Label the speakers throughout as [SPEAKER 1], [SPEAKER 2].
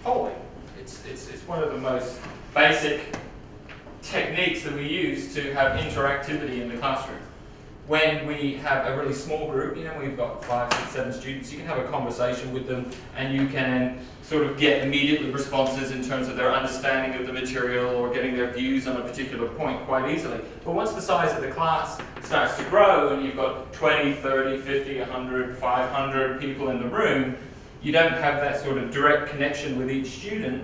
[SPEAKER 1] Polling. It's one of the most basic techniques that we use to have interactivity in the classroom. When we have a really small group, you know, we've got 5, 6, 7 students, you can have a conversation with them and you can sort of get immediate responses in terms of their understanding of the material or getting their views on a particular point quite easily. But once the size of the class starts to grow and you've got 20, 30, 50, 100, 500 people in the room, you don't have that sort of direct connection with each student.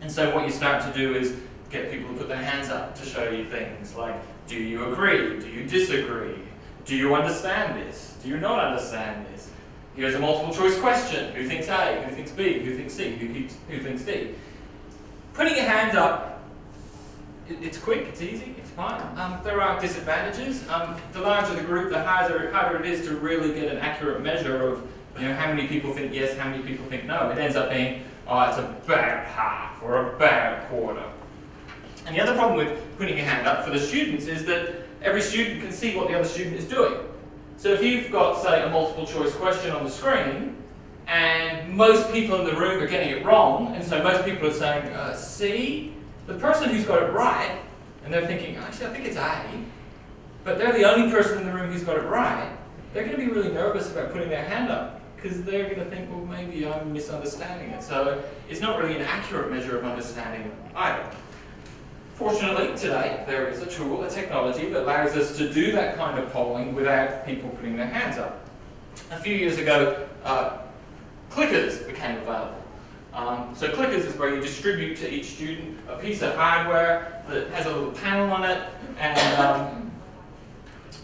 [SPEAKER 1] And so what you start to do is get people to put their hands up to show you things like, do you agree? Do you disagree? Do you understand this? Do you not understand this? Here's a multiple choice question. Who thinks A? Who thinks B? Who thinks C? Who thinks D? Putting your hands up, it's quick, it's easy, it's fine. There are disadvantages. The larger the group, the harder it is to really get an accurate measure of, you know, how many people think yes, how many people think no. It ends up being, oh, it's about half or about a quarter. And the other problem with putting your hand up for the students is that every student can see what the other student is doing. So if you've got, say, a multiple choice question on the screen, and most people in the room are getting it wrong, and so most people are saying, C, the person who's got it right, and they're thinking, actually, I think it's A, but they're the only person in the room who's got it right, they're going to be really nervous about putting their hand up, because they're going to think, well, maybe I'm misunderstanding it. So it's not really an accurate measure of understanding either. Fortunately, today, there is a tool, a technology, that allows us to do that kind of polling without people putting their hands up. A few years ago, clickers became available. So clickers is where you distribute to each student a piece of hardware that has a little panel on it, and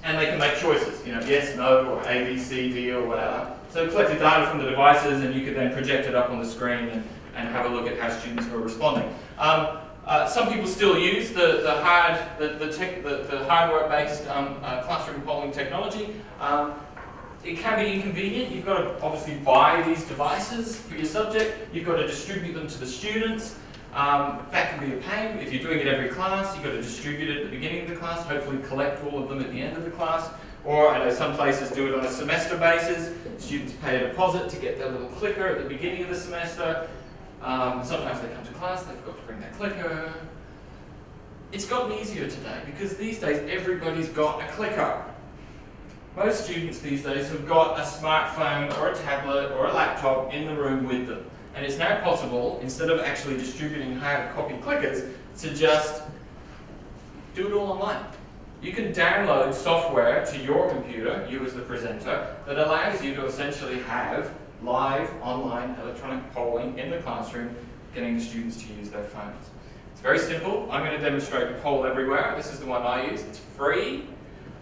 [SPEAKER 1] they can make choices, you know, yes, no, or A, B, C, D, or whatever. So it collected data from the devices, and you could then project it up on the screen and have a look at how students were responding. Some people still use the hardware-based classroom polling technology. It can be inconvenient. You've got to obviously buy these devices for your subject. You've got to distribute them to the students. That can be a pain. If you're doing it every class, you've got to distribute it at the beginning of the class, hopefully collect all of them at the end of the class. Or I know some places do it on a semester basis. Students pay a deposit to get their little clicker at the beginning of the semester. Sometimes they come to class, they forgot to bring their clicker. It's gotten easier today because these days everybody's got a clicker. Most students these days have got a smartphone or a tablet or a laptop in the room with them. And it's now possible, instead of actually distributing hard copy clickers, to just do it all online. You can download software to your computer, you as the presenter, that allows you to essentially have live, online, electronic polling in the classroom, getting the students to use their phones. It's very simple. I'm going to demonstrate Poll Everywhere. This is the one I use. It's free,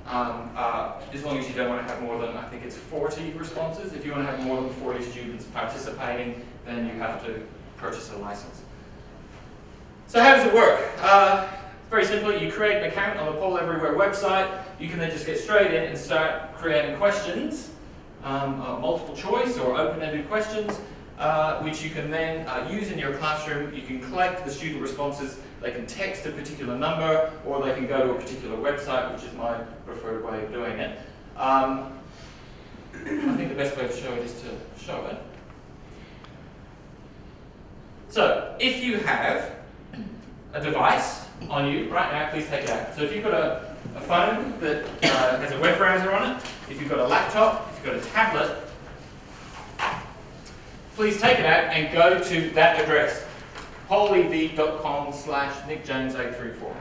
[SPEAKER 1] as long as you don't want to have more than, I think it's 40 responses. If you want to have more than 40 students participating, then you have to purchase a license. So how does it work? Very simply, you create an account on the Poll Everywhere website. You can then just get straight in and start creating questions. Multiple choice or open-ended questions, which you can then use in your classroom. You can collect the student responses. They can text a particular number, or they can go to a particular website, which is my preferred way of doing it. I think the best way to show it is to show it. So, if you have a device on you right now, please take it out. So if you've got a phone that has a web browser on it, if you've got a laptop, if you've got a tablet, please take it out and go to that address, pollev.com/nickjames834.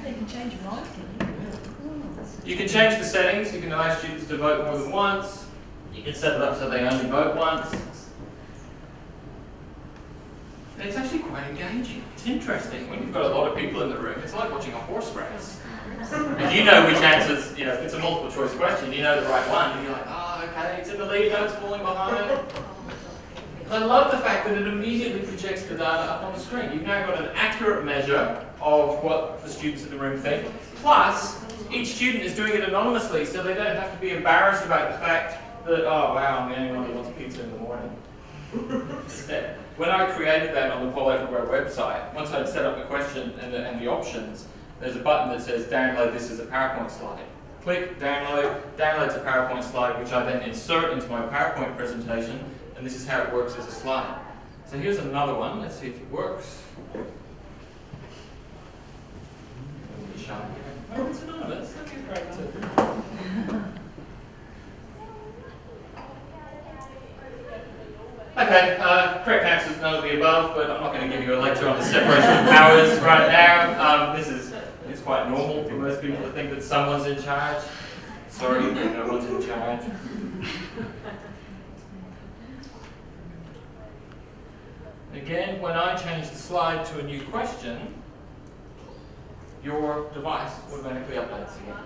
[SPEAKER 2] You can change your mind, can you?
[SPEAKER 1] You can change the settings. You can allow students to vote more than once. You can set it up so they only vote once. And it's actually quite engaging. It's interesting. When you've got a lot of people in the room, it's like watching a horse race. And you know which answers, if it's a multiple choice question, you know the right one, and you're like, oh, okay, it's in the lead, no, it's falling behind. I love the fact that it immediately projects the data up on the screen. You've now got an accurate measure of what the students in the room think. Plus, each student is doing it anonymously, so they don't have to be embarrassed about the fact that, oh wow, I'm the only one who wants pizza in the morning. Instead, when I created that on the Poll Everywhere website, once I'd set up the question and the options, there's a button that says download this as a PowerPoint slide. Click, downloads a PowerPoint slide, which I then insert into my PowerPoint presentation, and this is how it works as a slide. So here's another one, let's see if it works. Oh, it's anonymous, that'd be great too. Okay, correct answer is none of the above, but I'm not going to give you a lecture on the separation of powers right now. It's quite normal for most people to think that someone's in charge. Sorry, no one's in charge. Again, when I change the slide to a new question, your device automatically updates again.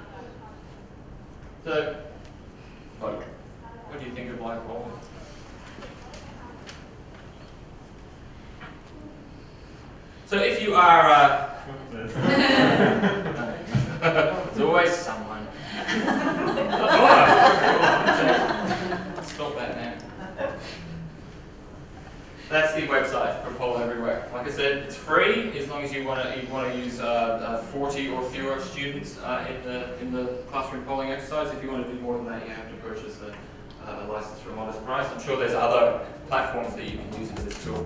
[SPEAKER 1] So, vote. What do you think of live polling? So if you are, there's always someone. Stop that now. That's the website for Poll Everywhere. Like I said, it's free as long as you want to use 40 or fewer students in the classroom polling exercise. If you want to do more than that, you have to purchase a license for a modest price. I'm sure there's other platforms that you can use for this tool.